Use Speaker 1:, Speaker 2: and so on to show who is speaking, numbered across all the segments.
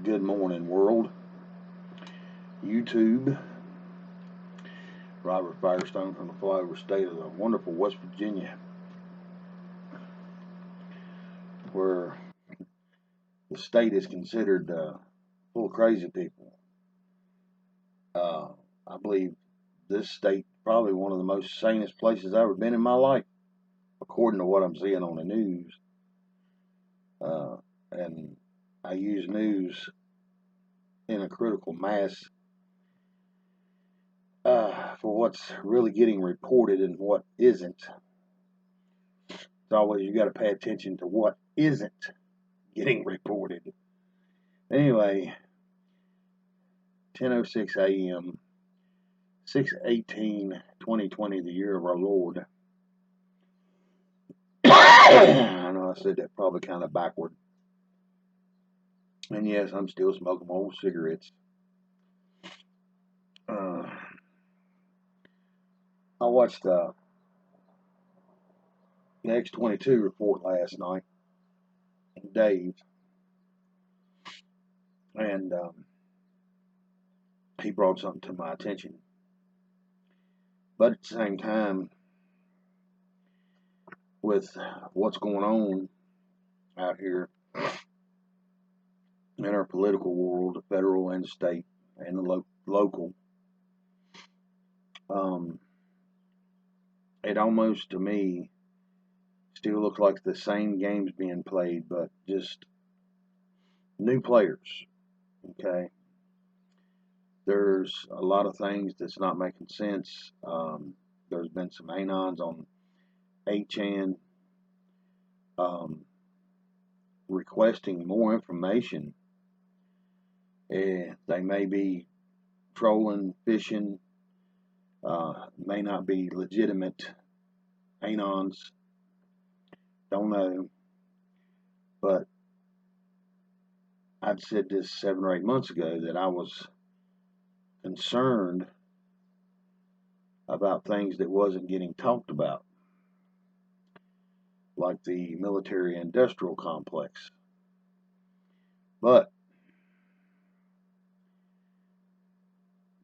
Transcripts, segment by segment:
Speaker 1: Good morning, world. YouTube. Robert Firestone from the flyover state of the wonderful West Virginia, where the state is considered full of crazy people. I believe this state probably one of the most sanest places I've ever been in my life, according to what I'm seeing on the news. And I use news in a critical mass for what's really getting reported and what isn't. It's always you got to pay attention to what isn't getting reported. Anyway, 10:06 a.m., 6/18/2020, the year of our Lord. I know I said that probably kind of backward. And yes, I'm still smoking my old cigarettes. I watched the X-22 report last night, Dave, and he brought something to my attention. But at the same time, with what's going on out here in our political world, the federal and the state and the local, it almost to me still looks like the same games being played, but just new players. Okay, there's a lot of things that's not making sense. There's been some anons on 8chan requesting more information. They may be trolling, fishing, may not be legitimate anons. Don't know. But I'd said this 7 or 8 months ago that I was concerned about things that wasn't getting talked about, like the military-industrial complex. But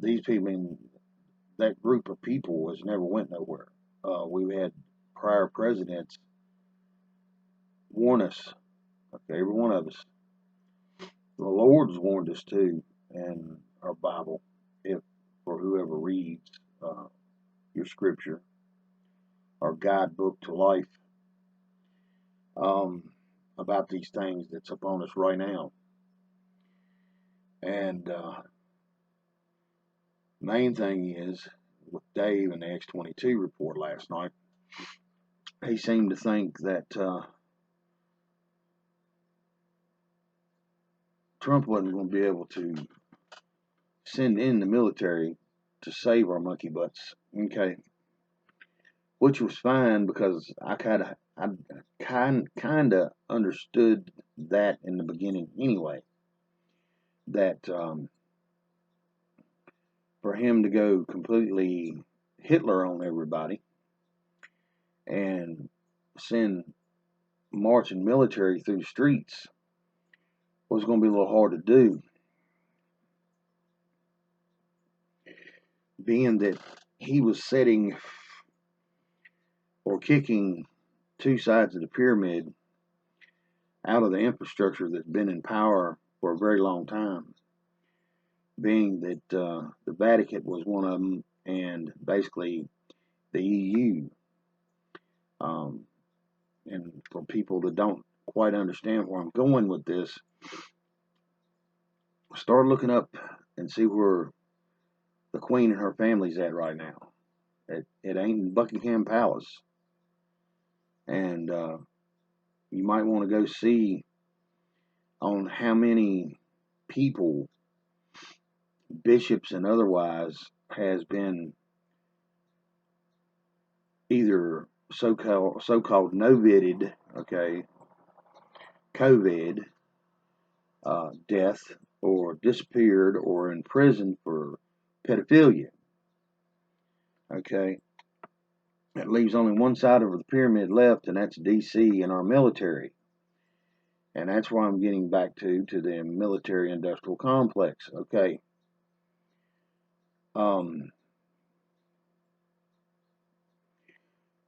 Speaker 1: these people, that group of people has never went nowhere. We've had prior presidents warn us, okay, every one of us. The Lord's warned us too in our Bible, if for whoever reads your scripture, our guidebook to life, about these things that's upon us right now. And main thing is, with Dave and the X-22 report last night, he seemed to think that Trump wasn't going to be able to send in the military to save our monkey butts. Okay, which was fine because I kind of understood that in the beginning anyway. That for him to go completely Hitler on everybody and send marching military through the streets was going to be a little hard to do, being that he was setting or kicking two sides of the pyramid out of the infrastructure that's been in power for a very long time, being that the Vatican was one of them, and basically the EU. And for people that don't quite understand where I'm going with this, start looking up and see where the Queen and her family's at right now. It ain't in Buckingham Palace. And you might want to go see on how many people, bishops and otherwise, has been either so-called no-vided, okay, COVID, death, or disappeared, or in prison for pedophilia. Okay, that leaves only one side of the pyramid left, and that's DC and our military. And that's why I'm getting back to the military-industrial complex. Okay. Um,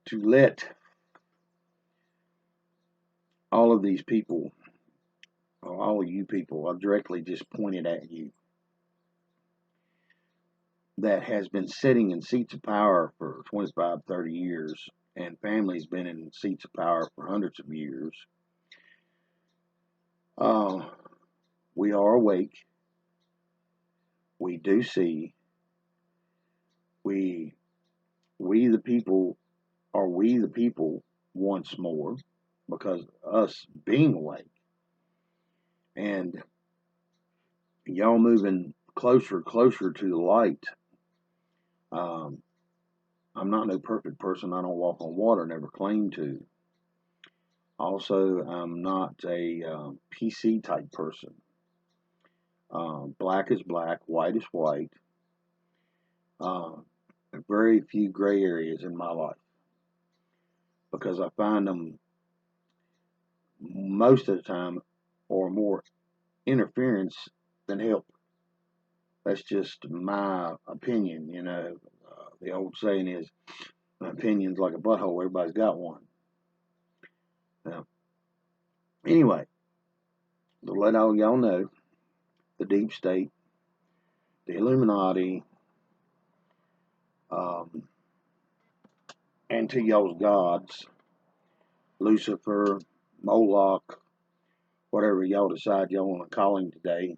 Speaker 1: to let all of these people, or all of you people, I've directly just pointed at you, that has been sitting in seats of power for 25, 30 years, and families been in seats of power for hundreds of years. Uh, we are awake. We do see. We we the people are we the people once more, because us being awake and y'all moving closer to the light. Um, I'm not no perfect person. I don't walk on water. Never claim to. Also, I'm not a PC type person. Black is black, white is white. Uh, very few gray areas in my life, because I find them most of the time or more interference than help. That's just my opinion. The old saying is, "My opinion's like a butthole. Everybody's got one." Now, anyway, to let all y'all know, the deep state, the Illuminati, um, and to y'all's gods, Lucifer, Moloch, whatever y'all decide y'all want to call him today,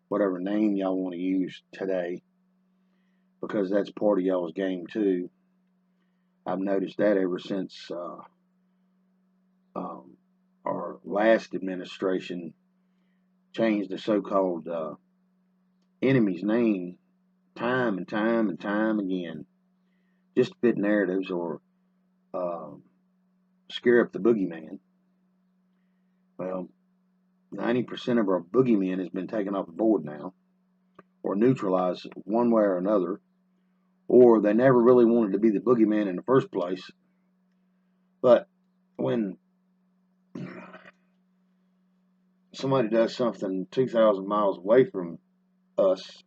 Speaker 1: whatever name y'all want to use today, because that's part of y'all's game too. I've noticed that ever since um, our last administration changed the so-called enemy's name time and time and time again, just to fit narratives or uh, scare up the boogeyman. Well, 90% of our boogeyman has been taken off the board now, or neutralized one way or another, or they never really wanted to be the boogeyman in the first place. But when somebody does something 2,000 miles away from us,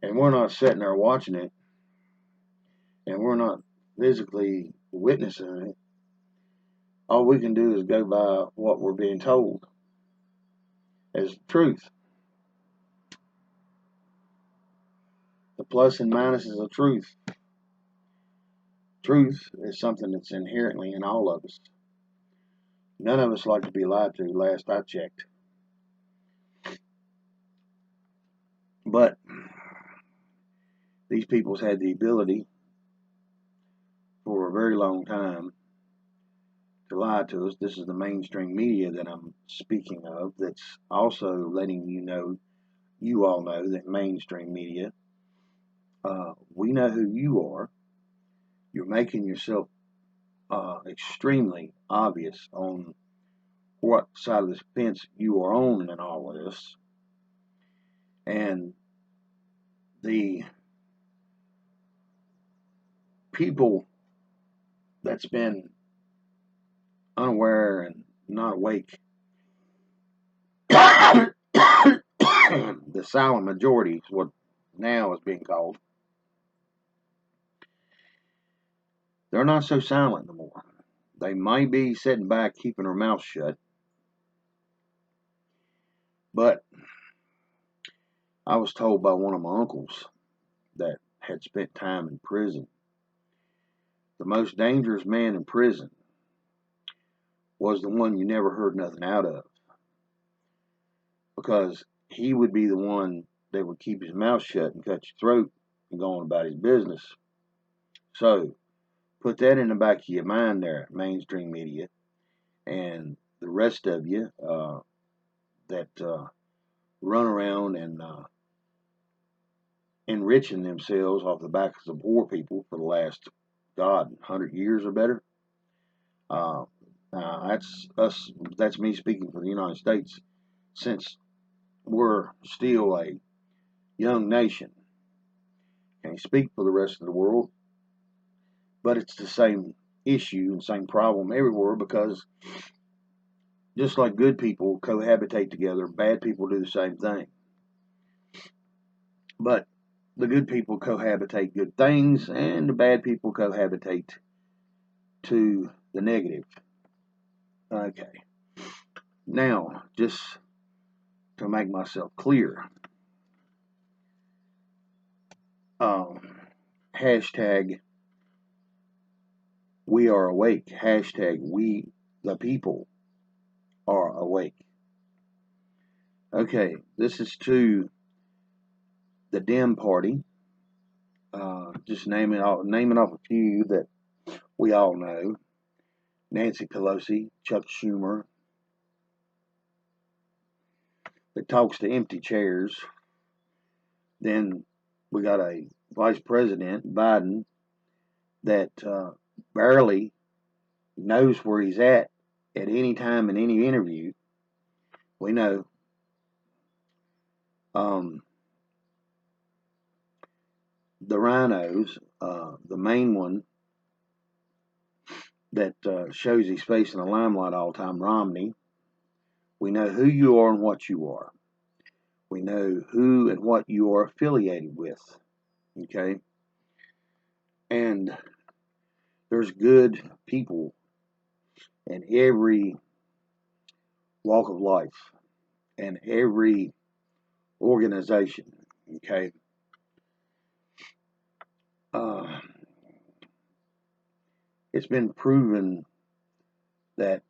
Speaker 1: and we're not sitting there watching it, and we're not physically witnessing it, all we can do is go by what we're being told as truth. The plus and minuses of truth. Truth is something that's inherently in all of us. None of us like to be lied to, last I checked. But these people's had the ability for a very long time to lie to us. This is the mainstream media that I'm speaking of, that's also letting you all know that mainstream media, we know who you are. You're making yourself extremely obvious on what side of the fence you are on in all of this. And the people that's been unaware and not awake, the silent majority is what now is being called, they're not so silent anymore. They might be sitting back keeping their mouth shut, but I was told by one of my uncles that had spent time in prison, the most dangerous man in prison was the one you never heard nothing out of, because he would be the one that would keep his mouth shut and cut your throat and go on about his business. So put that in the back of your mind there, mainstream media, and the rest of you that run around and enriching themselves off the backs of poor people for the last, 100 years or better. Uh, that's us. That's me speaking for the United States, since we're still a young nation. Can't speak for the rest of the world, but it's the same issue and same problem everywhere, because Just like good people cohabitate together, bad people do the same thing. But the good people cohabitate good things, and the bad people cohabitate to the negative. Okay. Now, just to make myself clear, um, hashtag we are awake, hashtag we the people are awake. Okay, this is to the Dem Party. Just naming off a few that we all know: Nancy Pelosi, Chuck Schumer, that talks to empty chairs. Then we got a Vice President Biden that barely knows where he's at any time in any interview. We know. Um, the rhinos, the main one that shows his face in the limelight all the time, Romney. We know who you are and what you are. We know who and what you are affiliated with. Okay? And there's good people in every walk of life and every organization. Okay? Uh, it's been proven that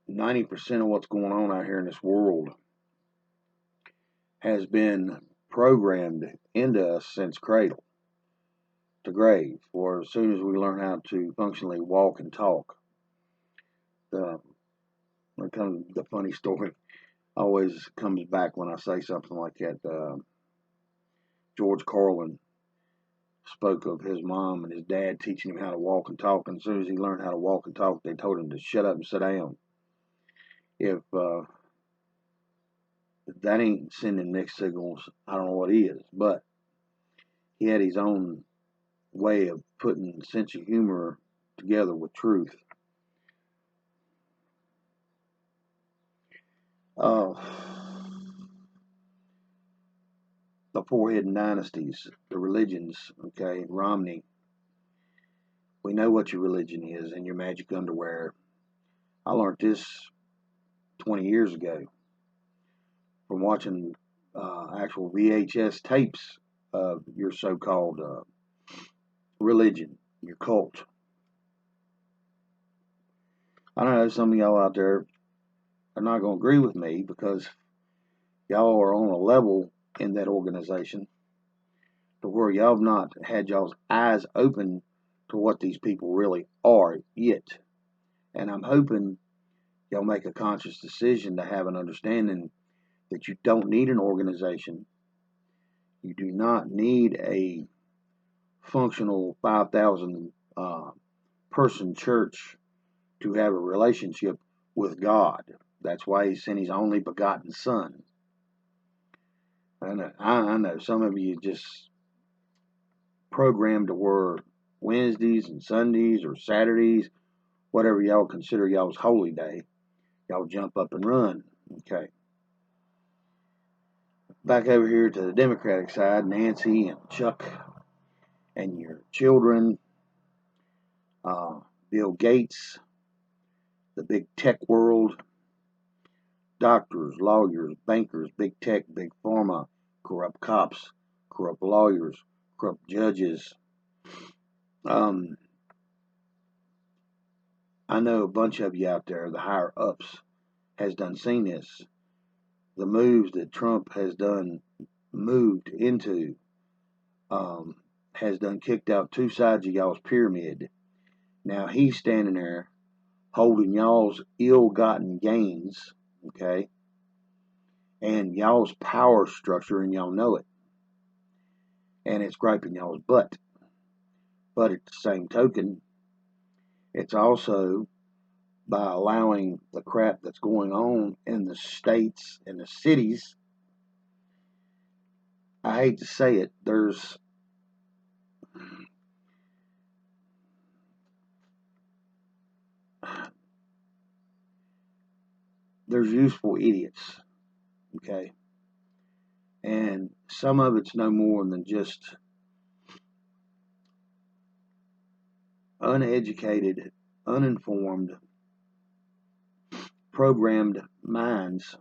Speaker 1: 90% of what's going on out here in this world has been programmed into us since cradle to grave, or as soon as we learn how to functionally walk and talk. When it comes to the funny story, always comes back when I say something like that. George Carlin spoke of his mom and his dad teaching him how to walk and talk, and as soon as he learned how to walk and talk, they told him to shut up and sit down. If that ain't sending mixed signals, I don't know what is. But he had his own way of putting sense of humor together with truth. Uh, the four hidden dynasties, the religions, okay, Romney. We know what your religion is and your magic underwear. I learned this 20 years ago from watching actual VHS tapes of your so-called religion, your cult. I don't know, some of y'all out there are not going to agree with me because y'all are on a level in that organization to where y'all have not had y'all's eyes open to what these people really are yet. And I'm hoping y'all make a conscious decision to have an understanding that you don't need an organization. You do not need a functional 5,000 person church to have a relationship with God. That's why he sent his only begotten Son. I know some of you just programmed to where Wednesdays and Sundays or Saturdays, whatever y'all consider y'all's holy day, y'all jump up and run. Okay. Back over here to the Democratic side, Nancy and Chuck and your children, Bill Gates, the big tech world, doctors, lawyers, bankers, big tech, big pharma, corrupt cops, corrupt lawyers, corrupt judges. Um, I know a bunch of you out there, the higher ups, has done seen this. The moves that Trump has done, moved into, has done kicked out two sides of y'all's pyramid. Now he's standing there holding y'all's ill-gotten gains, okay, and y'all's power structure, and y'all know it. And it's griping y'all's butt. But at the same token, it's also by allowing the crap that's going on in the states and the cities. I hate to say it, there's there's useful idiots, okay? And some of it's no more than just uneducated, uninformed, programmed minds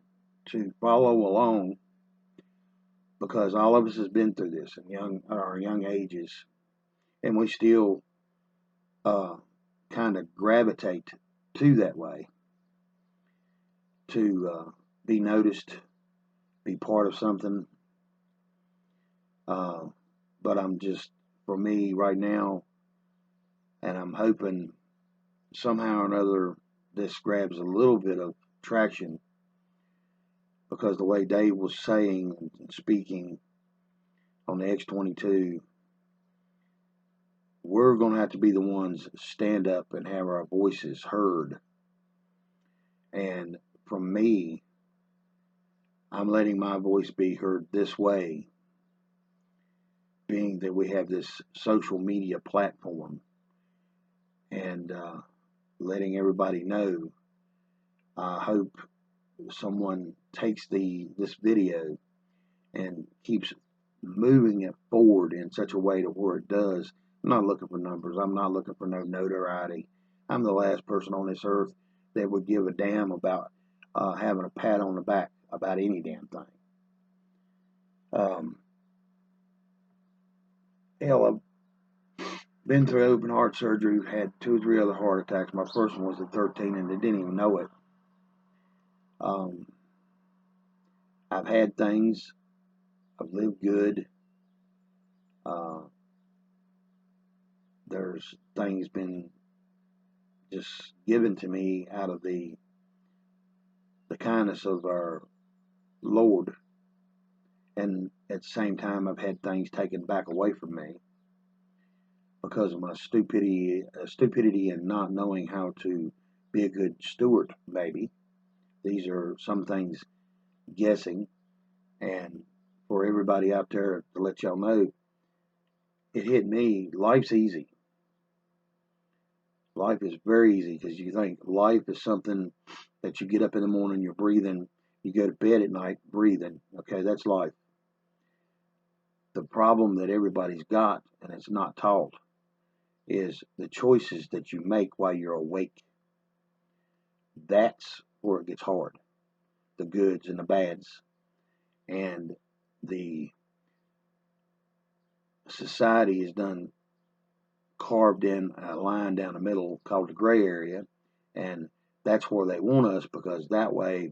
Speaker 1: to follow along, because all of us has been through this in our young ages, and we still kind of gravitate to that way, to be noticed, be part of something. But for me right now, and I'm hoping somehow or another this grabs a little bit of traction, because the way Dave was saying and speaking on the X22, we're going to have to be the ones that stand up and have our voices heard. And from me, I'm letting my voice be heard this way, being that we have this social media platform, and letting everybody know. I hope someone takes this video and keeps moving it forward in such a way to where it does. I'm not looking for numbers. I'm not looking for no notoriety. I'm the last person on this earth that would give a damn about having a pat on the back about any damn thing. Hell, I've been through open heart surgery, had 2 or 3 other heart attacks. My first one was at 13, and they didn't even know it. I've had things. I've lived good. There's things been just given to me out of the kindness of our Lord, and at the same time I've had things taken back away from me because of my stupidity and not knowing how to be a good steward. Maybe these are some things guessing, and for everybody out there to let y'all know, it hit me. Life's easy. Life is very easy, because you think life is something that you get up in the morning, you're breathing, you go to bed at night breathing. Okay, that's life. The problem that everybody's got, and it's not taught, is the choices that you make while you're awake. That's where it gets hard. The goods and the bads. And the society has done carved in a line down the middle called the gray area, and that's where they want us, because that way,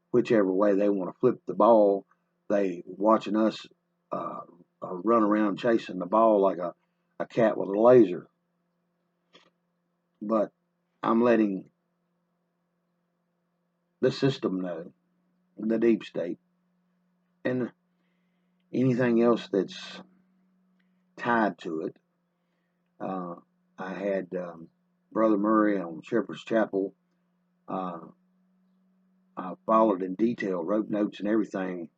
Speaker 1: whichever way they want to flip the ball, they watching us run around chasing the ball like a cat with a laser. But I'm letting the system know, the deep state, and anything else that's tied to it. I had Brother Murray on Shepherd's Chapel. I followed in detail, wrote notes and everything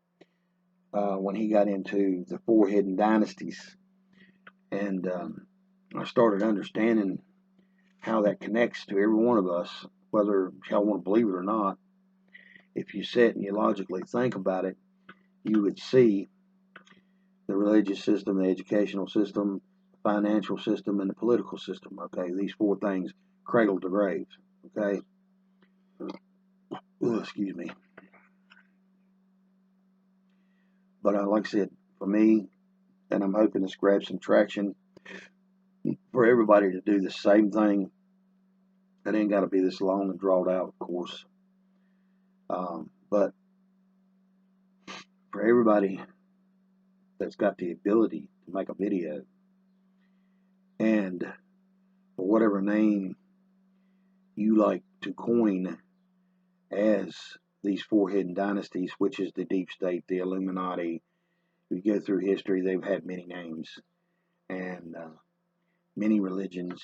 Speaker 1: when he got into the 4 hidden dynasties. And I started understanding how that connects to every one of us, whether y'all want to believe it or not. If you sit and you logically think about it, you would see the religious system, the educational system, the financial system, and the political system. Okay, these 4 things cradle to grave. Okay, excuse me. But like I said, for me, and I'm hoping this grabs some traction for everybody to do the same thing. It ain't got to be this long and drawn out, of course. But for everybody that's got the ability to make a video, and for whatever name you like to coin as these 4 hidden dynasties, which is the deep state, the Illuminati. If you go through history, they've had many names, and many religions,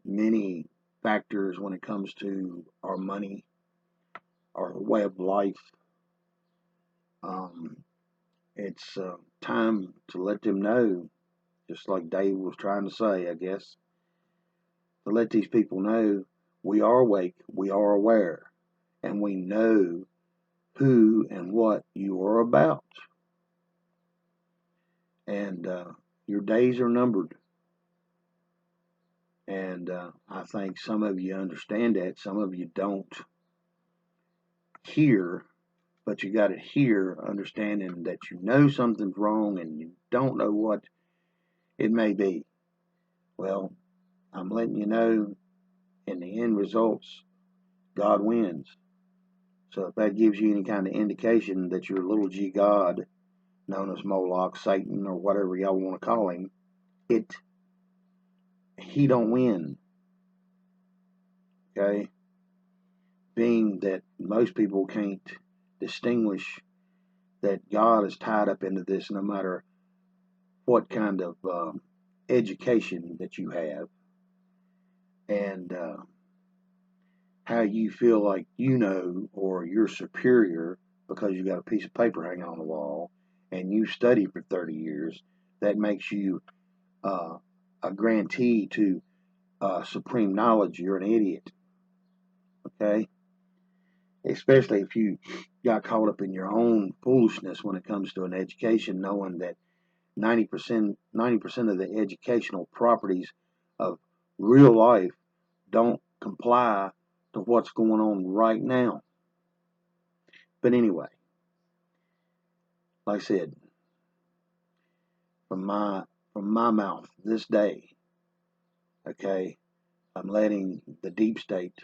Speaker 1: many factors when it comes to our money, our way of life. It's time to let them know, just like Dave was trying to say, I guess, to let these people know We are awake, we are aware, and we know who and what you are about. And your days are numbered. And I think some of you understand that, some of you don't hear, but you got to hear, understanding that you know something's wrong and you don't know what it may be. Well, I'm letting you know, in the end results, God wins. So if that gives you any kind of indication that your little g God, known as Moloch, Satan, or whatever y'all want to call him, he don't win. Okay? Being that most people can't distinguish that God is tied up into this no matter what kind of education that you have, and how you feel like you know or you're superior because you got a piece of paper hanging on the wall and you studied for 30 years, that makes you a grantee to supreme knowledge. You're an idiot. Okay? Especially if you got caught up in your own foolishness when it comes to an education, knowing that 90% of the educational properties of real life don't comply to what's going on right now. But anyway, like I said, from my mouth this day, okay, I'm letting the deep state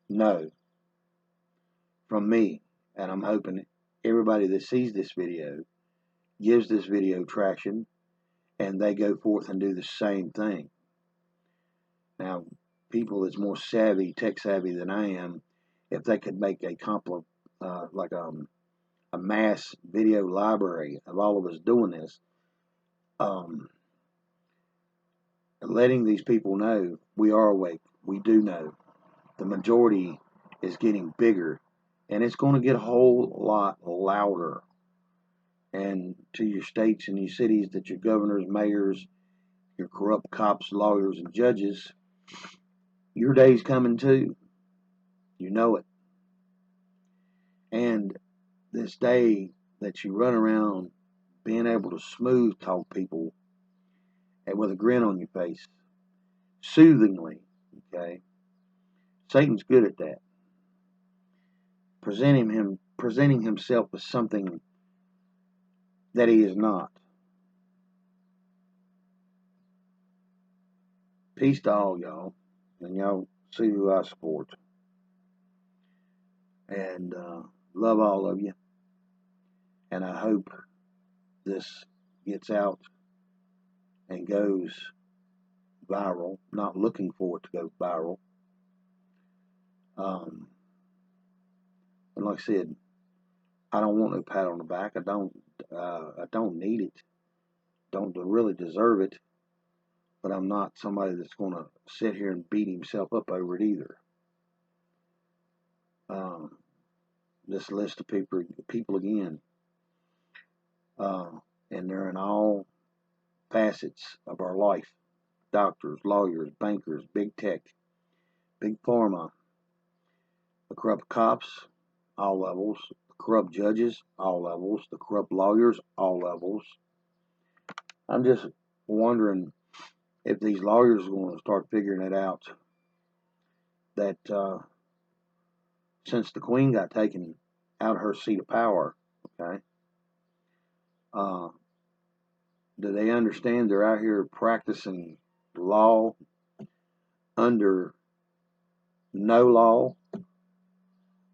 Speaker 1: know from me, and I'm hoping everybody that sees this video gives this video traction and they go forth and do the same thing. Now, people that's more savvy, tech savvy than I am, if they could make a mass video library of all of us doing this, letting these people know we are awake, we do know. The majority is getting bigger, and it's going to get a whole lot louder. And to your states and your cities, that your governors, mayors, your corrupt cops, lawyers, and judges, your day's coming too. You know it. And this day that you run around being able to smooth talk people and with a grin on your face, soothingly, okay? Satan's good at that. Presenting himself as something that he is not. Peace to all y'all, and y'all see who I support. And love all of you. And I hope this gets out and goes viral. Not looking for it to go viral. And like I said, I don't want no pat on the back. I don't need it. Don't really deserve it. But I'm not somebody that's going to sit here and beat himself up over it either. This list of people again, and they're in all facets of our life: doctors, lawyers, bankers, big tech, big pharma, the corrupt cops, all levels, the corrupt judges, all levels, the corrupt lawyers, all levels. I'm just wondering if these lawyers are going to start figuring it out, that since the Queen got taken out of her seat of power, okay, do they understand they're out here practicing law under no law,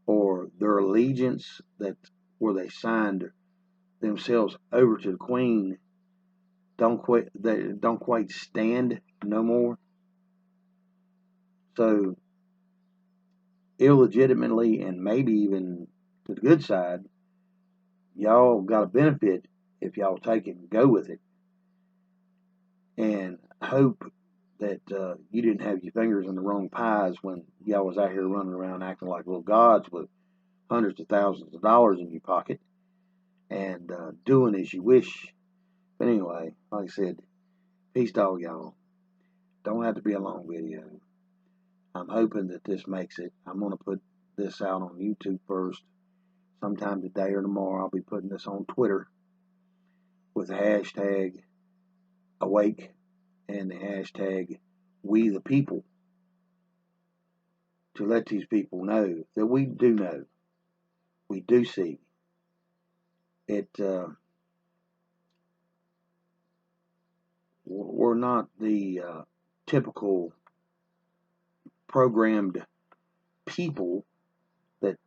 Speaker 1: or their allegiance that where they signed themselves over to the Queen they don't quite stand no more? So illegitimately, and maybe even to the good side, y'all got a benefit if y'all take it and go with it, and hope that you didn't have your fingers in the wrong pies when y'all was out here running around acting like little gods with hundreds of thousands of dollars in your pocket and doing as you wish. But anyway, like I said, peace to all y'all. Don't have to be a long video. I'm hoping that this makes it. I'm going to put this out on YouTube first. Sometime today or tomorrow, I'll be putting this on Twitter with the hashtag awake and the hashtag we the people, to let these people know that we do know, we do see it. We're not the typical programmed people that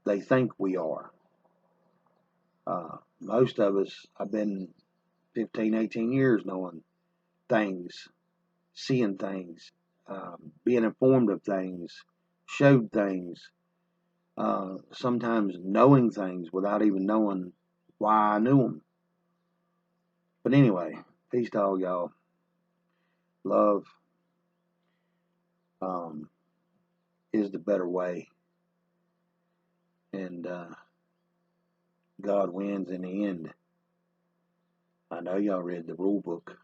Speaker 1: they think we are. Most of us, I've been 15, 18 years knowing things, seeing things, being informed of things, showed things, sometimes knowing things without even knowing why I knew them. But anyway, peace to all y'all. Love is the better way. And God wins in the end. I know y'all read the rule book.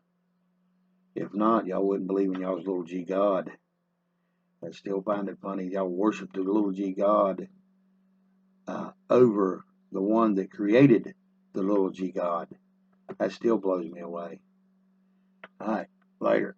Speaker 1: If not, y'all wouldn't believe in y'all's little g God. I still find it funny y'all worship the little g God over the one that created the little g God. That still blows me away. All right, later.